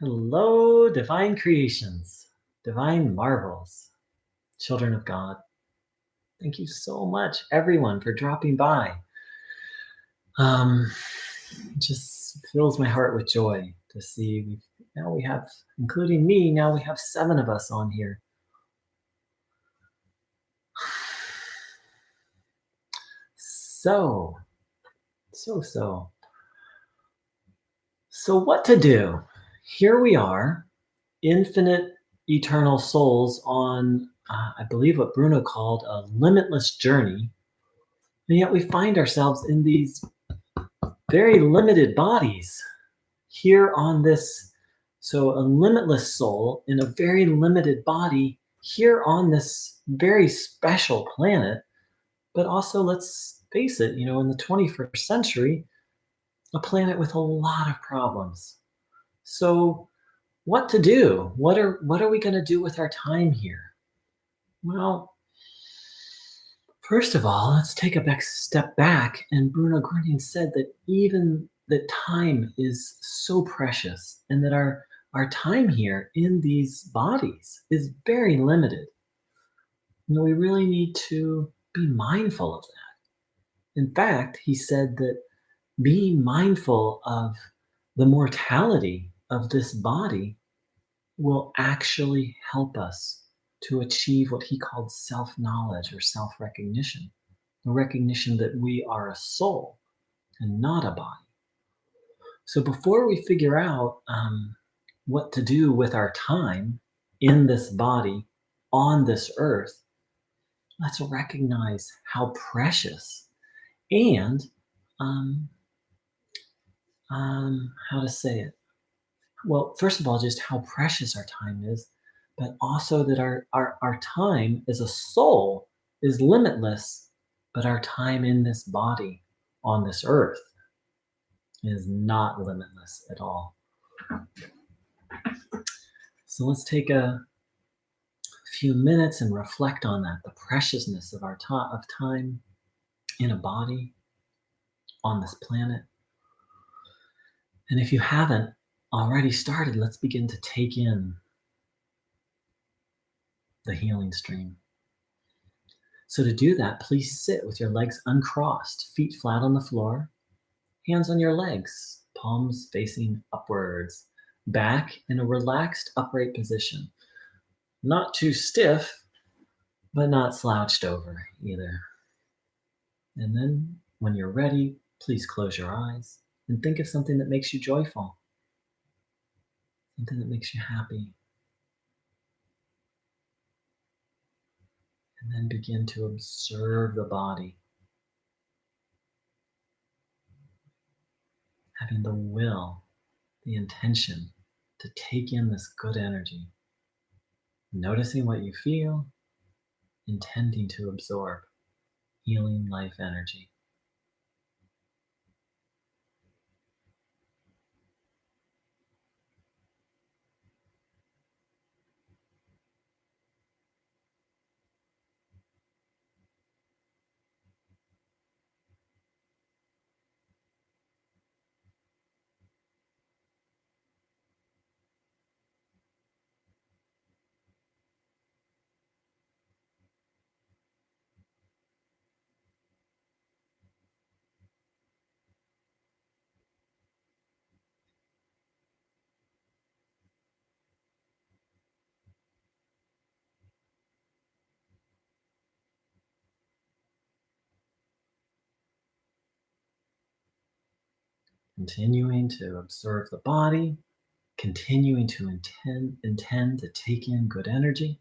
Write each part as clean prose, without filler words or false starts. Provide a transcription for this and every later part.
Hello, divine creations, divine marvels, children of God. Thank you so much, everyone, for dropping by. It just fills my heart with joy to see we have, including me, now we have 7 of us on here. So, so, so. So, what to do? Here we are, infinite, eternal souls on, I believe, what Bruno called a limitless journey. And yet we find ourselves in these very limited bodies here on this. So, a limitless soul in a very limited body here on this very special planet. But also, let's face it, in the 21st century, a planet with a lot of problems. So, what to do? What are we going to do with our time here? Well, first of all, let's take a step back. And Bruno Groening said that even that time is so precious, and that our time here in these bodies is very limited. We really need to be mindful of that. In fact, he said that being mindful of the mortality of this body will actually help us to achieve what he called self-knowledge or self-recognition, the recognition that we are a soul and not a body. So before we figure out what to do with our time in this body on this earth, let's recognize how precious and um, how to say it. Well, first of all, just how precious our time is, but also that our time as a soul is limitless, but our time in this body on this earth is not limitless at all. So let's take a few minutes and reflect on that, the preciousness of of time in a body on this planet. And if you haven't already started, let's begin to take in the healing stream. So to do that, please sit with your legs uncrossed, feet flat on the floor, hands on your legs, palms facing upwards, back in a relaxed upright position. Not too stiff, but not slouched over either. And then when you're ready, please close your eyes and think of something that makes you joyful, something that makes you happy. And then begin to observe the body, having the will, the intention to take in this good energy, noticing what you feel, intending to absorb healing life energy. Continuing to observe the body, continuing to intend to take in good energy.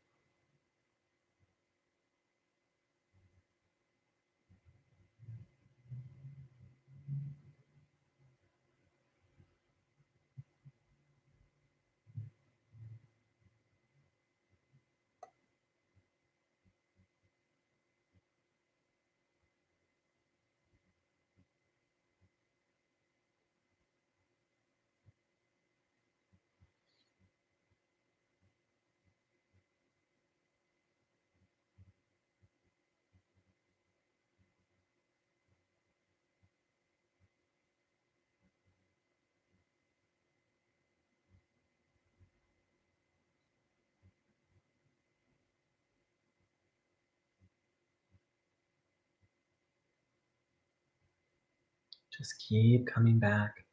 Just keep coming back,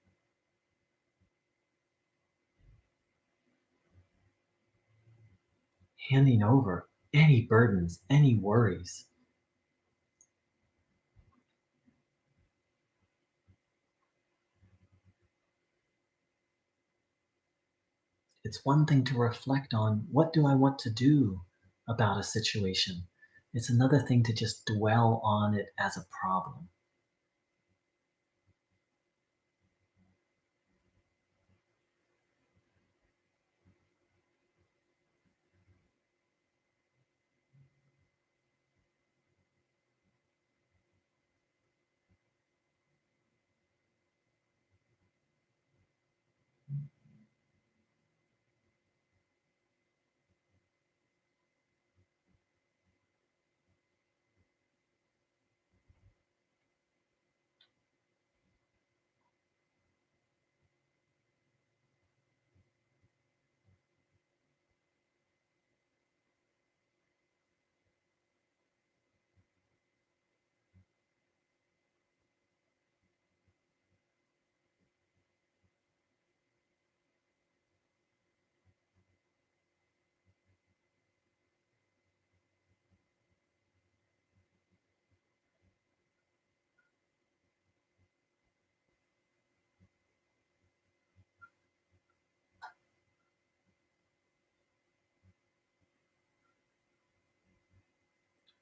handing over any burdens, any worries. It's one thing to reflect on what do I want to do about a situation. It's another thing to just dwell on it as a problem.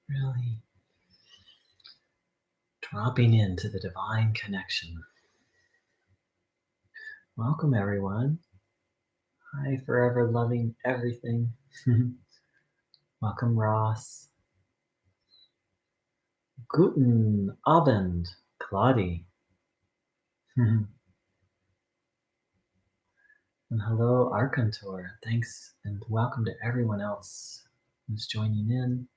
Really dropping into the divine connection. Welcome, everyone. Hi, forever loving everything. Welcome, Ross. Guten Abend, Claudie. And hello, Arcantor. Thanks and welcome to everyone else who's joining in.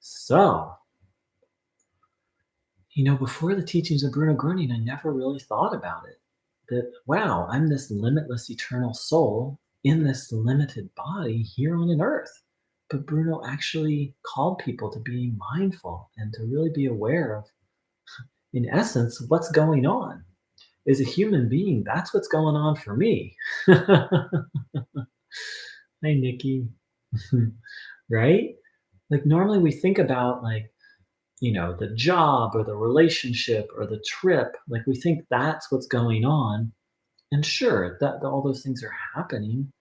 So, before the teachings of Bruno Groening, I never really thought about it. That, wow, I'm this limitless eternal soul in this limited body here on an earth. But Bruno actually called people to be mindful and to really be aware of, in essence, what's going on. As a human being, that's what's going on for me. Hi, Nikki. Right? Like, normally we think about, like, the job or the relationship or the trip, like we think that's what's going on. And sure, that all those things are happening.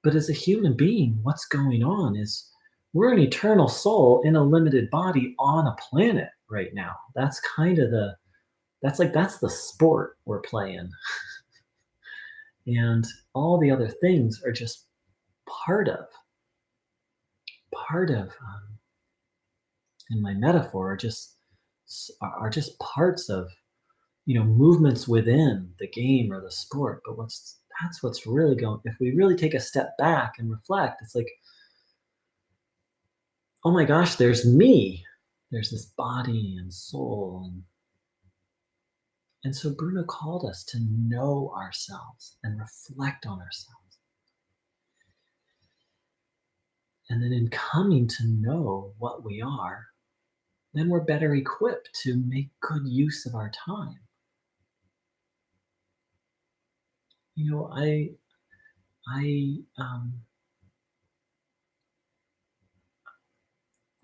But as a human being, what's going on is we're an eternal soul in a limited body on a planet right now. That's the sport we're playing. And all the other things are just part of, in my metaphor, are just parts of movements within the game or the sport. But what's really going, if we really take a step back and reflect, it's like, oh my gosh, there's me, there's this body and soul. And so Bruno called us to know ourselves and reflect on ourselves, and then in coming to know what we are, then we're better equipped to make good use of our time. I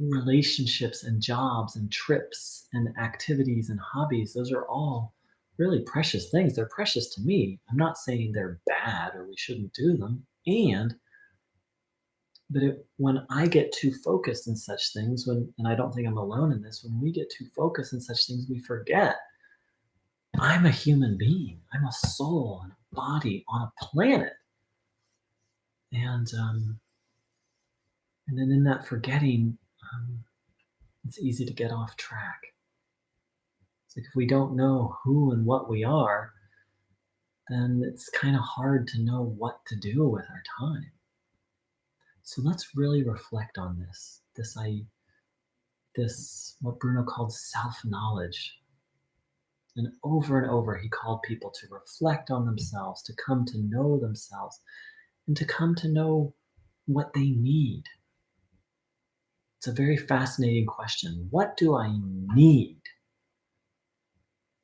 relationships and jobs and trips and activities and hobbies, those are all really precious things. They're precious to me. I'm not saying they're bad or we shouldn't do them. When I get too focused in such things, and I don't think I'm alone in this, when we get too focused in such things, we forget I'm a human being. I'm a soul and a body on a planet. And then in that forgetting, it's easy to get off track. It's like if we don't know who and what we are, then it's kind of hard to know what to do with our time. So let's really reflect on this what Bruno called self-knowledge. And over, he called people to reflect on themselves, to come to know themselves, and to come to know what they need. It's a very fascinating question. What do I need?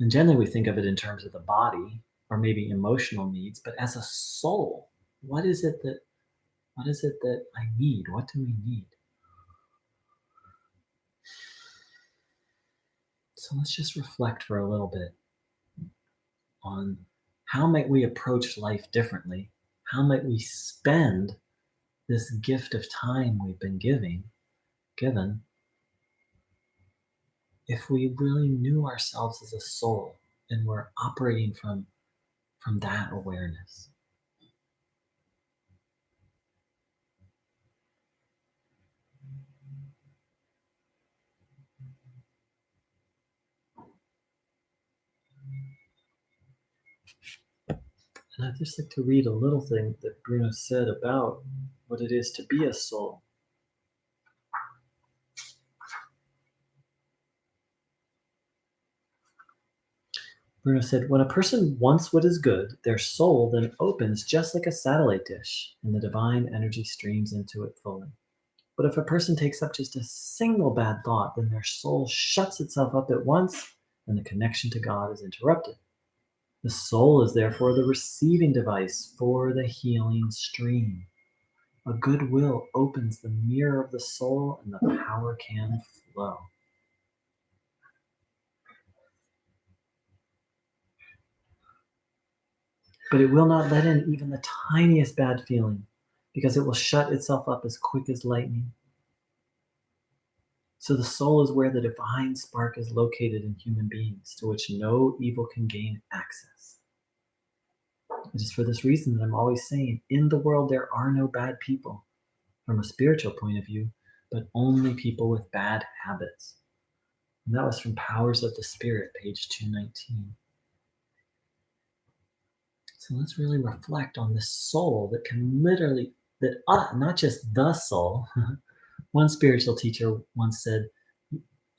And generally, we think of it in terms of the body or maybe emotional needs, but as a soul, what is it that what is it that I need? What do we need? So let's just reflect for a little bit on how might we approach life differently? How might we spend this gift of time we've been given if we really knew ourselves as a soul and we're operating from that awareness? And I'd just like to read a little thing that Bruno said about what it is to be a soul. Bruno said, when a person wants what is good, their soul then opens just like a satellite dish, and the divine energy streams into it fully. But if a person takes up just a single bad thought, then their soul shuts itself up at once, and the connection to God is interrupted. The soul is therefore the receiving device for the healing stream. A good will opens the mirror of the soul, and the power can flow. But it will not let in even the tiniest bad feeling, because it will shut itself up as quick as lightning. So the soul is where the divine spark is located in human beings, to which no evil can gain access. It is for this reason that I'm always saying, in the world there are no bad people from a spiritual point of view, but only people with bad habits. And that was from Powers of the Spirit, page 219. So let's really reflect on this soul that can literally, not just the soul. One spiritual teacher once said,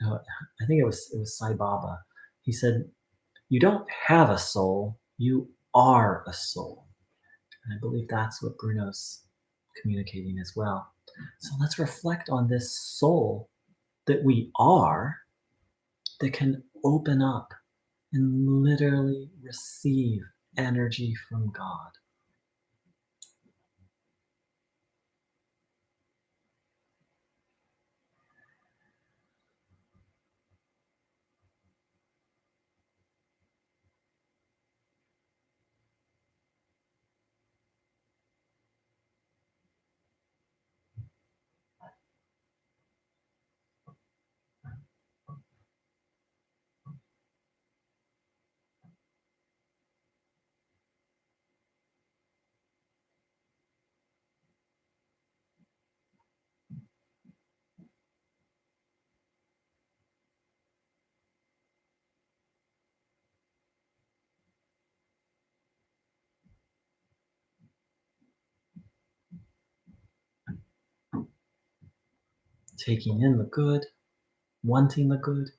I think it was Sai Baba. He said, "You don't have a soul, you are a soul." And I believe that's what Bruno's communicating as well. So let's reflect on this soul that we are, that can open up and literally receive energy from God. Taking in the good, wanting the good.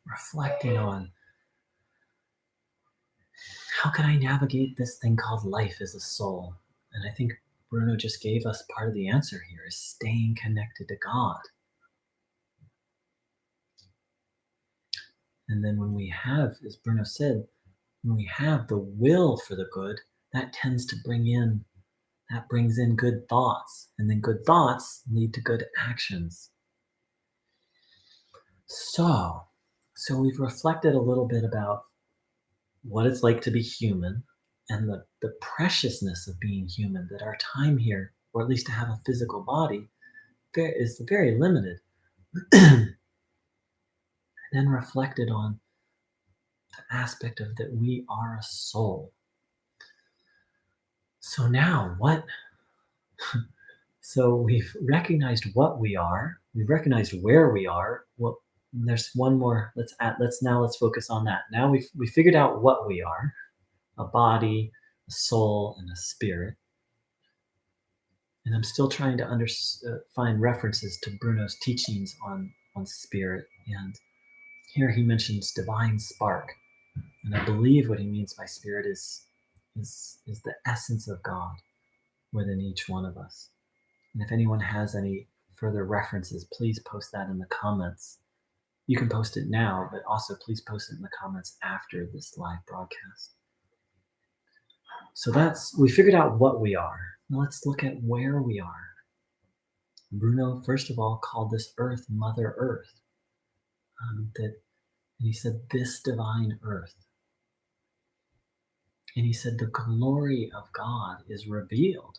Reflecting on how can I navigate this thing called life as a soul? And I think Bruno just gave us part of the answer here is staying connected to God. And then when we have, as Bruno said, when we have the will for the good, that tends to bring in that brings in good thoughts, and then good thoughts lead to good actions. So, so we've reflected a little bit about what it's like to be human and the preciousness of being human, that our time here, or at least to have a physical body, is very limited. And then reflected on the aspect of that we are a soul. So now what? So we've recognized what we are. We've recognized where we are. Well, there's one more. Let's focus on that. Now we figured out what we are: a body, a soul, and a spirit. And I'm still trying to find references to Bruno's teachings on spirit. And here he mentions divine spark, and I believe what he means by spirit is the essence of God within each one of us. And if anyone has any further references, please post that in the comments. You can post it now, but also please post it in the comments after this live broadcast. So we figured out what we are. Now let's look at where we are. Bruno, first of all, called this earth Mother Earth. And he said, this divine earth. And he said, the glory of God is revealed.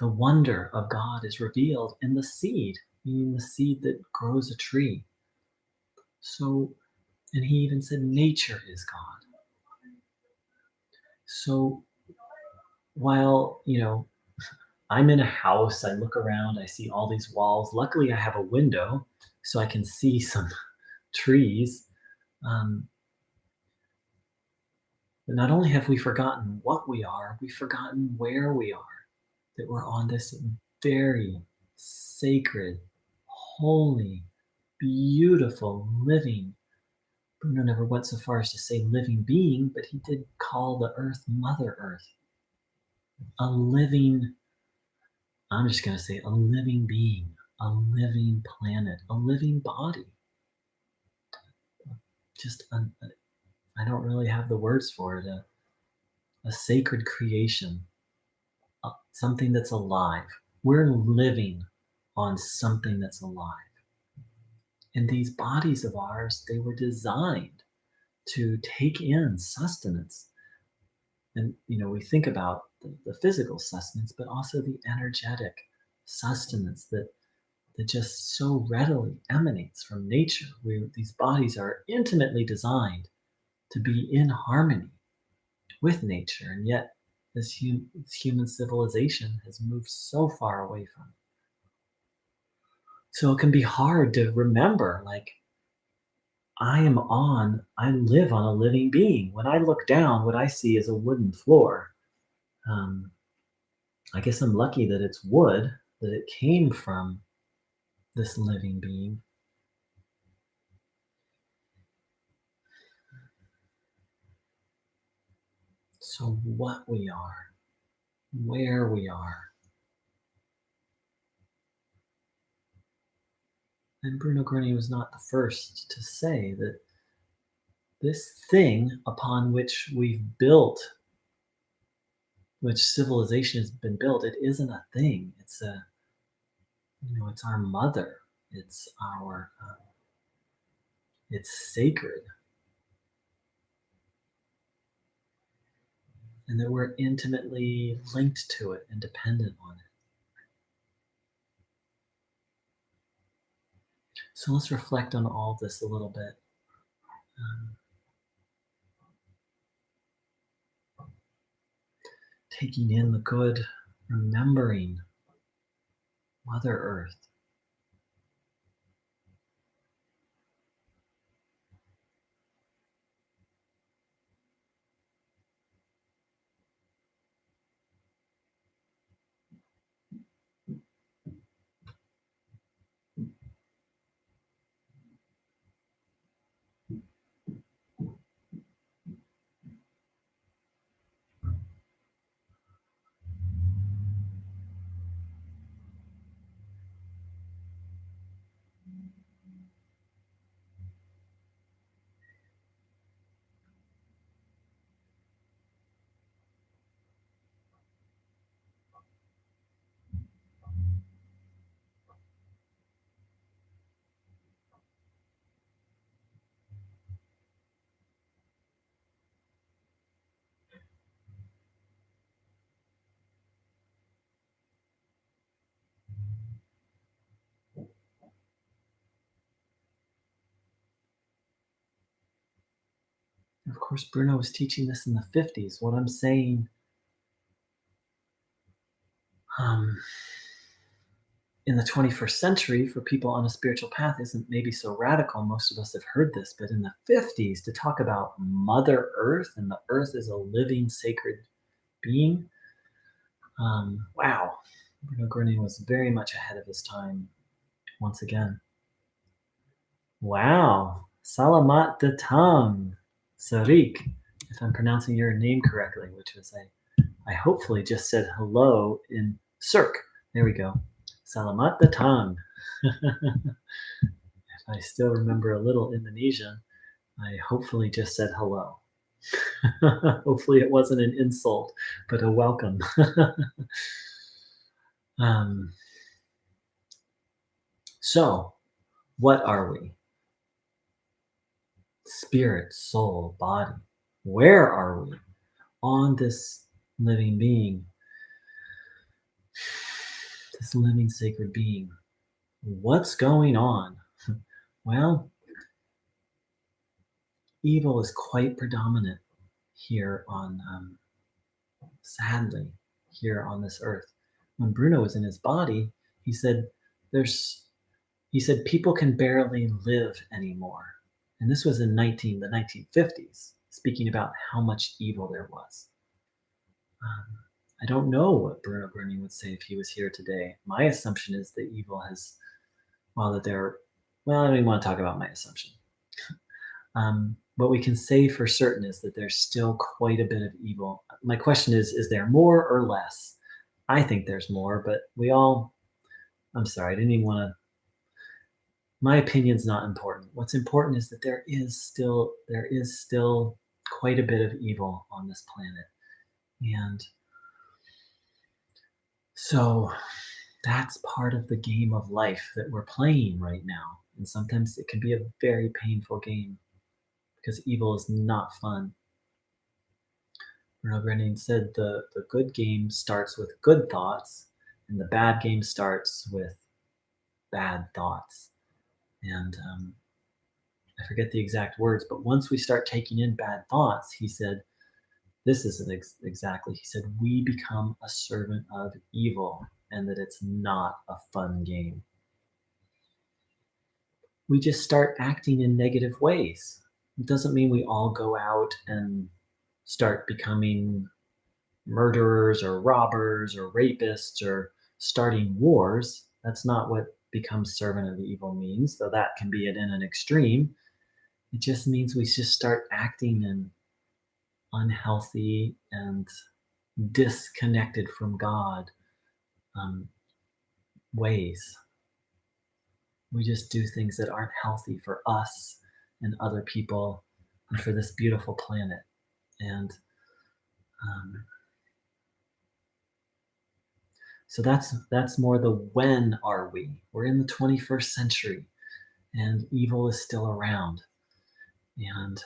The wonder of God is revealed in the seed, meaning the seed that grows a tree. So, and he even said, nature is God. So, while, I'm in a house, I look around, I see all these walls. Luckily, I have a window so I can see some trees. But not only have we forgotten what we are, we've forgotten where we are, that we're on this very sacred, holy, beautiful, living. Bruno never went so far as to say living being, but he did call the earth Mother Earth. A living, I'm just going to say a living being, a living planet, a living body. I don't really have the words for it. A sacred creation, something that's alive. We're living on something that's alive. And these bodies of ours, they were designed to take in sustenance. And, we think about the physical sustenance, but also the energetic sustenance that just so readily emanates from nature. These bodies are intimately designed to be in harmony with nature. And yet, this human civilization has moved so far away from it. So it can be hard to remember, like, I live on a living being. When I look down, what I see is a wooden floor. I guess I'm lucky that it's wood, that it came from this living being. So what we are, where we are. And Bruno Groening was not the first to say that this thing upon which we've built, which civilization has been built, it isn't a thing. It's it's our mother. It's it's sacred. And that we're intimately linked to it and dependent on it. So let's reflect on all this a little bit. Taking in the good, remembering Mother Earth. Of course, Bruno was teaching this in the 50s. What I'm saying, um, in the 21st century, for people on a spiritual path, isn't maybe so radical. Most of us have heard this, but in the 50s, to talk about Mother Earth and the earth is a living, sacred being, wow. Bruno Groening was very much ahead of his time once again. Wow. Salamat datang, Sarik, if I'm pronouncing your name correctly, which was I hopefully just said hello in Circ. There we go. Salamat datang. If I still remember a little Indonesian, I hopefully just said hello. Hopefully it wasn't an insult, but a welcome. um, so, what are we? Spirit, soul, body. Where are we on this living being? This living sacred being. What's going on? Well, evil is quite predominant here on, sadly, here on this earth. When Bruno was in his body, he said, people can barely live anymore. And this was in the 1950s, speaking about how much evil there was. I don't know what Bruno Groening would say if he was here today. My assumption is that evil has, I don't even want to talk about my assumption. What we can say for certain is that there's still quite a bit of evil. My question is there more or less? I think there's more, but I'm sorry, I didn't even want to, my opinion's not important. What's important is that there is still quite a bit of evil on this planet. And so that's part of the game of life that we're playing right now. And sometimes it can be a very painful game because evil is not fun. Bruno Groening said the good game starts with good thoughts, and the bad game starts with bad thoughts. And I forget the exact words, but once we start taking in bad thoughts, he said, this isn't exactly, he said, we become a servant of evil, and that it's not a fun game. We just start acting in negative ways. It doesn't mean we all go out and start becoming murderers or robbers or rapists or starting wars. That's not what becomes servant of evil means, though that can be it in an extreme. It just means we just start acting in unhealthy and disconnected from God ways. We just do things that aren't healthy for us and other people and for this beautiful planet. And so that's more the when are we? We're in the 21st century, and evil is still around. And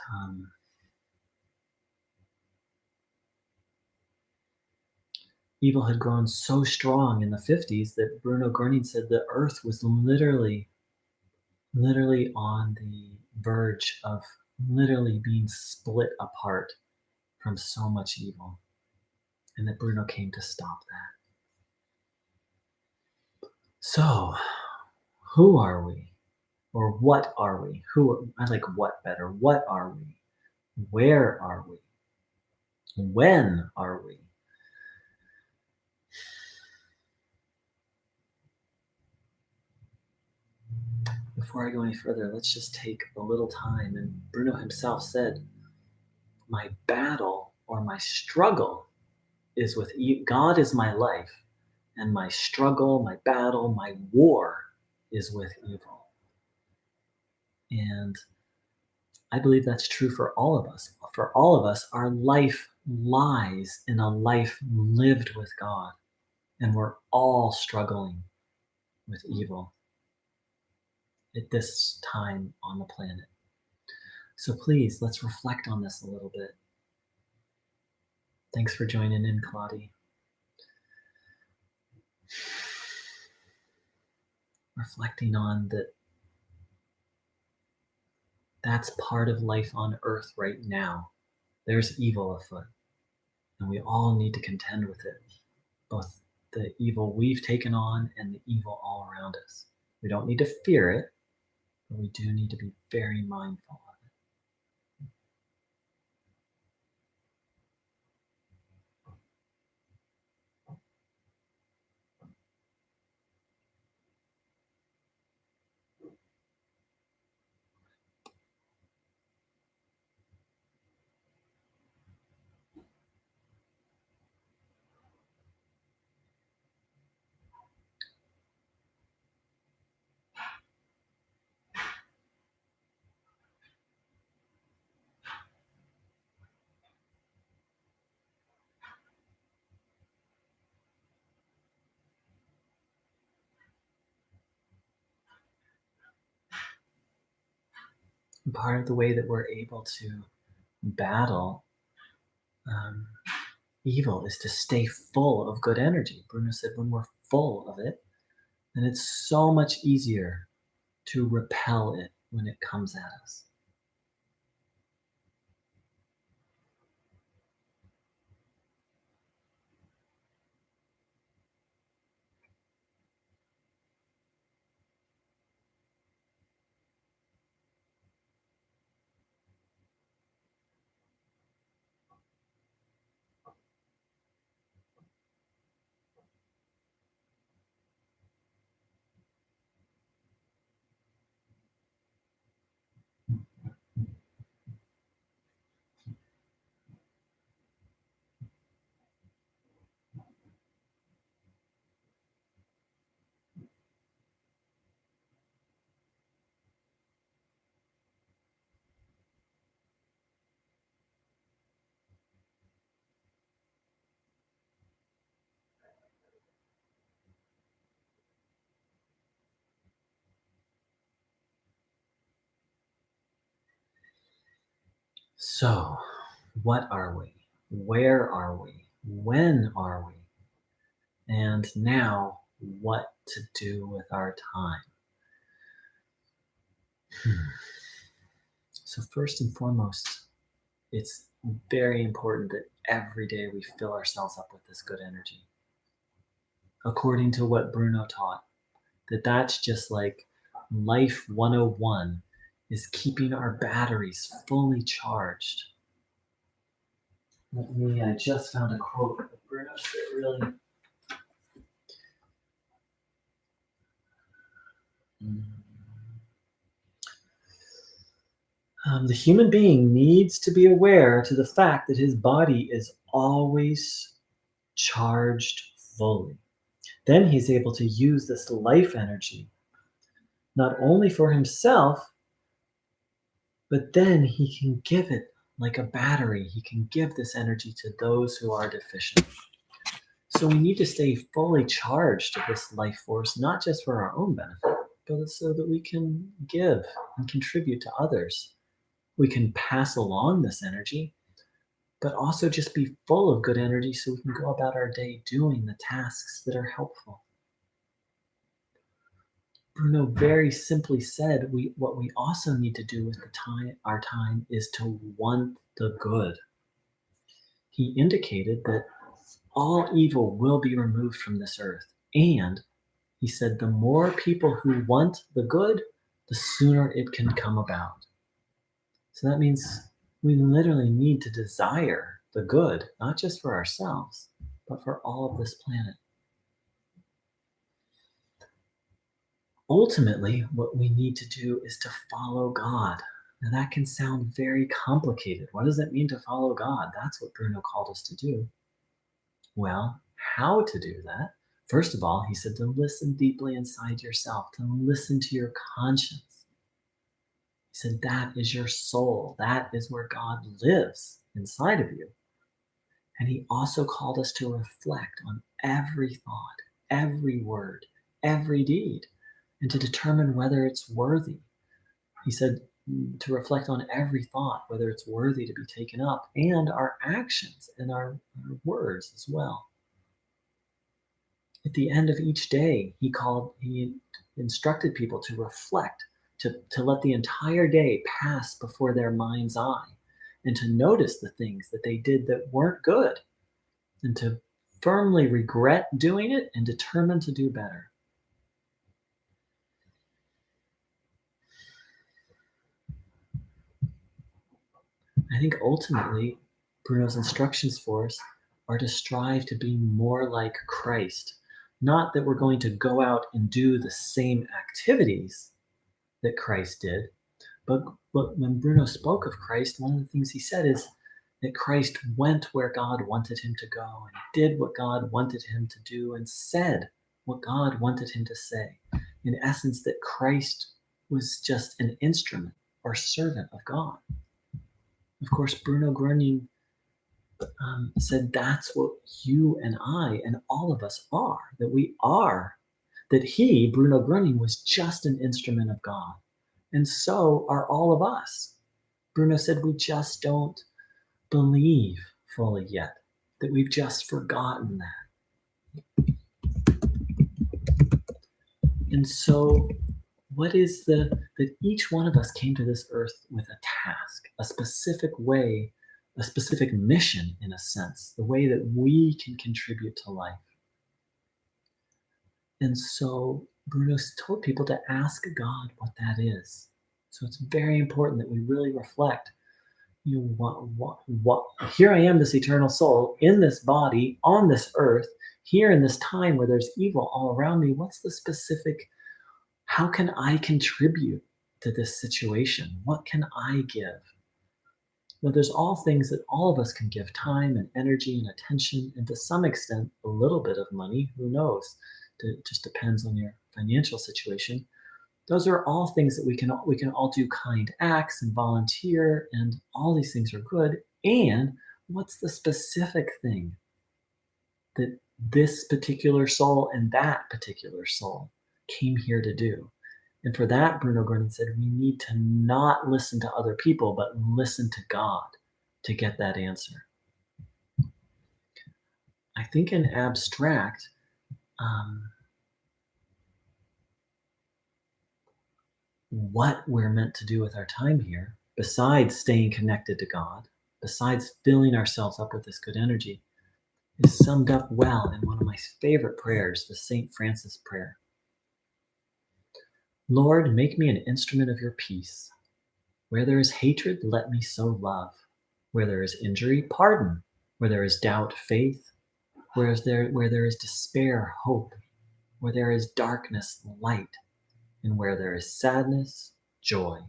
evil had grown so strong in the 50s that Bruno Groening said the earth was literally on the verge of literally being split apart from so much evil, and that Bruno came to stop that. So, who are we? Or what are we? I like what better. What are we? Where are we? When are we? Before I go any further, let's just take a little time. And Bruno himself said, my battle or my struggle is with God is my life, and my struggle, my battle, my war is with evil. And I believe that's true for all of us. For all of us, our life lies in a life lived with God, and we're all struggling with evil at this time on the planet. So please, let's reflect on this a little bit. Thanks for joining in, Claudia. Reflecting on that's part of life on Earth right now. There's evil afoot, and we all need to contend with it, both the evil we've taken on and the evil all around us. We don't need to fear it, but we do need to be very mindful of it. And part of the way that we're able to battle um, evil is to stay full of good energy. Bruno said when we're full of it, then it's so much easier to repel it when it comes at us. So, what are we? Where are we? When are we? And now, what to do with our time? So, first and foremost, it's very important that every day we fill ourselves up with this good energy. According to what Bruno taught, that's just like life 101 is keeping our batteries fully charged. I just found a quote of Bruno's that really the human being needs to be aware to the fact that his body is always charged fully. Then he's able to use this life energy not only for himself, but then he can give it like a battery. He can give this energy to those who are deficient. So we need to stay fully charged to this life force, not just for our own benefit, but so that we can give and contribute to others. We can pass along this energy, but also just be full of good energy so we can go about our day doing the tasks that are helpful. Bruno very simply said what we also need to do with our time is to want the good. He indicated that all evil will be removed from this earth. And he said the more people who want the good, the sooner it can come about. So that means we literally need to desire the good, not just for ourselves, but for all of this planet. Ultimately, what we need to do is to follow God. Now, that can sound very complicated. What does it mean to follow God? That's what Bruno called us to do. Well, how to do that? First of all, he said to listen deeply inside yourself, to listen to your conscience. He said that is your soul. That is where God lives inside of you. And he also called us to reflect on every thought, every word, every deed, and to determine whether it's worthy. He said to reflect on every thought, whether it's worthy to be taken up, and our actions and our words as well. At the end of each day, he instructed people to reflect, to let the entire day pass before their mind's eye, and to notice the things that they did that weren't good, and to firmly regret doing it and determine to do better. I think ultimately, Bruno's instructions for us are to strive to be more like Christ. Not that we're going to go out and do the same activities that Christ did, but when Bruno spoke of Christ, one of the things he said is that Christ went where God wanted him to go and did what God wanted him to do and said what God wanted him to say. In essence, that Christ was just an instrument or servant of God. Of course, Bruno Groening said that's what you and I and all of us are, that we are, that he, Bruno Groening, was just an instrument of God. And so are all of us. Bruno said we just don't believe fully yet, that we've just forgotten that. And so, what is that each one of us came to this earth with a task, a specific way, a specific mission, in a sense, the way that we can contribute to life. And so, Bruno's told people to ask God what that is. So, it's very important that we really reflect. Here I am, this eternal soul, in this body, on this earth, here in this time where there's evil all around me. What's the specific? How can I contribute to this situation? What can I give? Well, there's all things that all of us can give: time and energy and attention, and to some extent, a little bit of money. Who knows? It just depends on your financial situation. Those are all things that we can all do kind acts and volunteer, and all these things are good. And what's the specific thing that this particular soul and that particular soul came here to do? And for that, Bruno Groening said, we need to not listen to other people, but listen to God to get that answer. I think in abstract, what we're meant to do with our time here, besides staying connected to God, besides filling ourselves up with this good energy, is summed up well in one of my favorite prayers, the St. Francis prayer. Lord, make me an instrument of your peace. Where there is hatred, let me sow love. Where there is injury, pardon. Where there is doubt, faith. Where there is despair, hope. Where there is darkness, light. And where there is sadness, joy.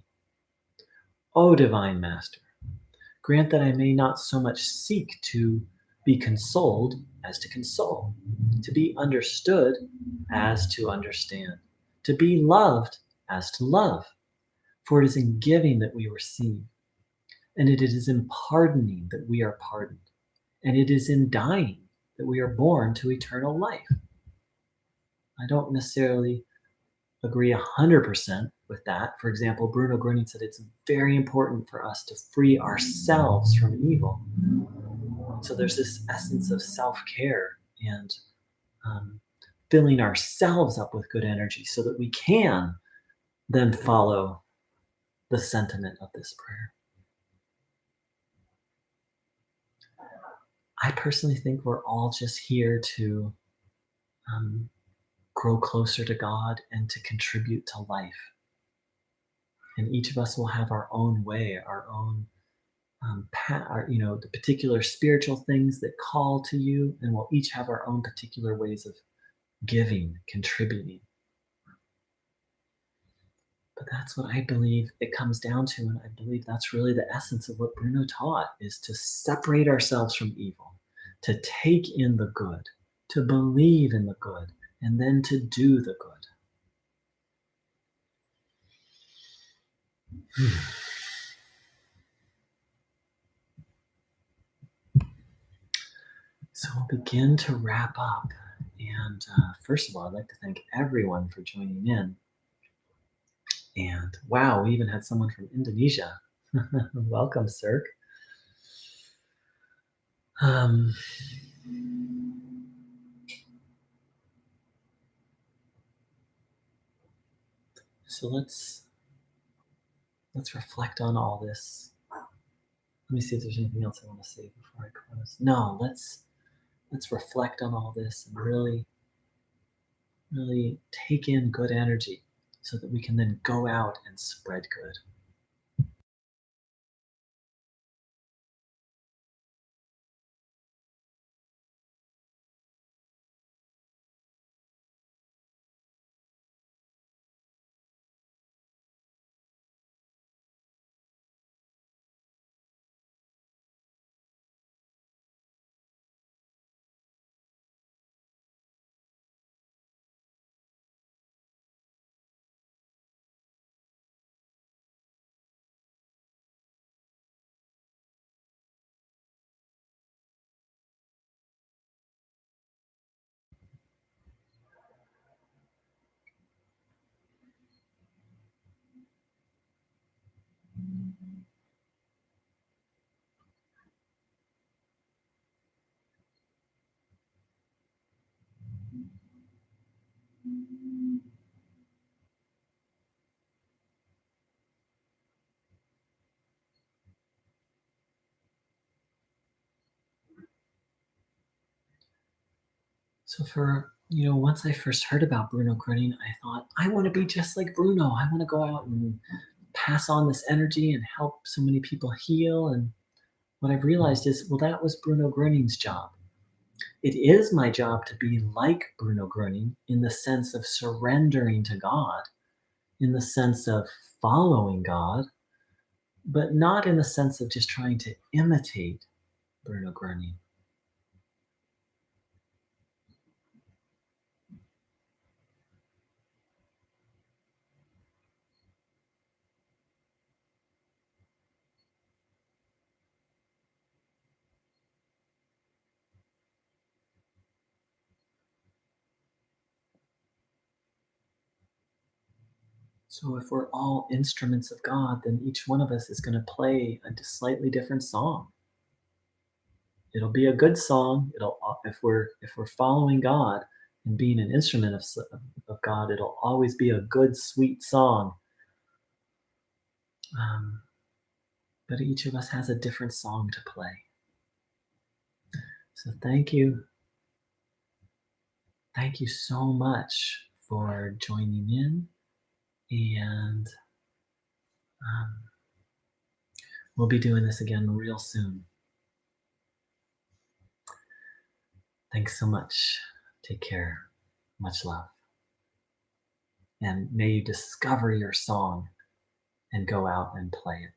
O divine Master, grant that I may not so much seek to be consoled as to console, to be understood as to understand, to be loved as to love. For it is in giving that we receive, and it is in pardoning that we are pardoned, and it is in dying that we are born to eternal life. I don't necessarily agree 100% with that. For example, Bruno Groening said it's very important for us to free ourselves from evil. So there's this essence of self-care and filling ourselves up with good energy so that we can then follow the sentiment of this prayer. I personally think we're all just here to grow closer to God and to contribute to life. And each of us will have our own way, our own the particular spiritual things that call to you, and we'll each have our own particular ways of giving, contributing. But that's what I believe it comes down to, and I believe that's really the essence of what Bruno taught, is to separate ourselves from evil, to take in the good, to believe in the good, and then to do the good. So we'll begin to wrap up. And first of all, I'd like to thank everyone for joining in. And wow, we even had someone from Indonesia. Welcome, sir. So let's reflect on all this. Let me see if there's anything else I want to say before I close. No, let's reflect on all this and really take in good energy so that we can then go out and spread good. So once I first heard about Bruno Groening, I thought, I want to be just like Bruno. I want to go out and pass on this energy and help so many people heal. And what I've realized is, well, that was Bruno Groening's job. It is my job to be like Bruno Groening in the sense of surrendering to God, in the sense of following God, but not in the sense of just trying to imitate Bruno Groening. So if we're all instruments of God, then each one of us is going to play a slightly different song. It'll be a good song. If we're following God and being an instrument of God, it'll always be a good, sweet song. Um, but each of us has a different song to play. So thank you so much for joining in, and um, we'll be doing this again real soon. Thanks so much. Take care. Much love. And may you discover your song and go out and play it.